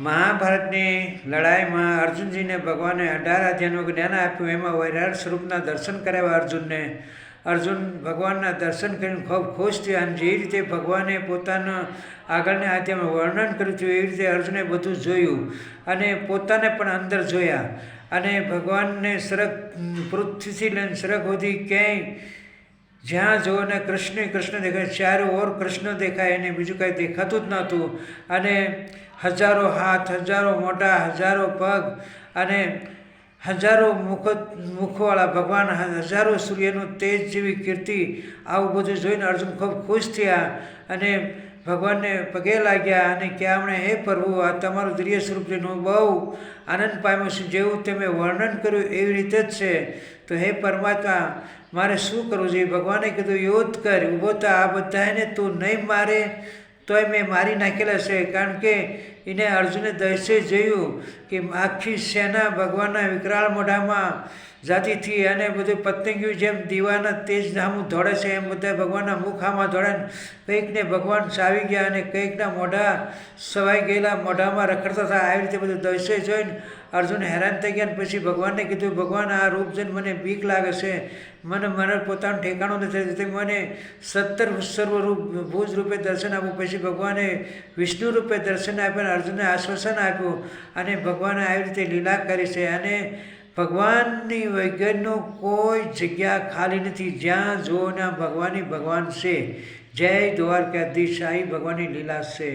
મહાભારતની લડાઈમાં અર્જુનજીને ભગવાને 18 અધ્યાયનું જ્ઞાન આપ્યું. એમાં વૈરાટ સ્વરૂપના દર્શન કરાવ્યા અર્જુનને. અર્જુન ભગવાનના દર્શન કરીને ખૂબ ખુશ થયા. અને જે રીતે ભગવાને પોતાના આગળના અધ્યાયમાં વર્ણન કર્યું હતું એ રીતે અર્જુને બધું જોયું અને પોતાને પણ અંદર જોયા. અને ભગવાનને પૃથ્વીથી લઈને સ્વર્ગ સુધી ક્યાંય જ્યાં જુઓ ને કૃષ્ણ દેખાય, ચારે ઓર કૃષ્ણ દેખાય, એને બીજું કાંઈ દેખાતું જ નહોતું. અને હજારો હાથ, હજારો મોઢા, હજારો પગ અને હજારો મુખવાળા ભગવાન, હજારો સૂર્યનું તેજ જેવી કીર્તિ, આવું બધું જોઈને અર્જુન ખૂબ ખુશ થયા અને ભગવાનને પગે લાગ્યા અને કહેવા આપણે, હે પ્રભુ, આ તમારું દિવ્ય સ્વરૂપ જોઈને હું બહુ આનંદ પામ્યો છું. જેવું તમે વર્ણન કર્યું એવી રીતે જ છે. તો હે પરમાત્મા, મારે શું કરવું જોઈએ? ભગવાને કીધું, યુદ્ધ કર, ઊભો થા. આ બધાને તું નહીં મારે તોય મેં મારી નાખેલા છે. કારણ કે એને અર્જુને દહેશે જોયું કે આખી સેના ભગવાનના વિકરાળ મોઢામાં જાતિથી અને બધું પતંગિયું જેમ દીવાના તેજ ધામું દોડે છે એમ બધા ભગવાનના મુખામાં દોડે. કંઈકને ભગવાન ચાવી ગયા અને કંઈકના મોઢા સવાઈ ગયેલા, મોઢામાં રખડતા હતા. આવી રીતે બધું દહેશે જોઈને અર્જુન હેરાન થઈ ગયા. પછી ભગવાનને કીધું, ભગવાન, આ રૂપ જોઈને મને બીક લાગે છે, મને પોતાનું ઠેકાણું નથી. મને 17 સર્વરૂપ ભુજ રૂપે દર્શન આપ્યું. પછી ભગવાને વિષ્ણુ રૂપે દર્શન આપ્યા, અર્જુનને આશ્વાસન આપ્યું અને ભગવાને આવી રીતે લીલા કરી છે. અને ભગવાનની વગરનું કોઈ જગ્યા ખાલી નથી. જ્યાં જુઓ ને ભગવાન છે. જય દ્વારકાધીશ. આવી ભગવાનની લીલા છે.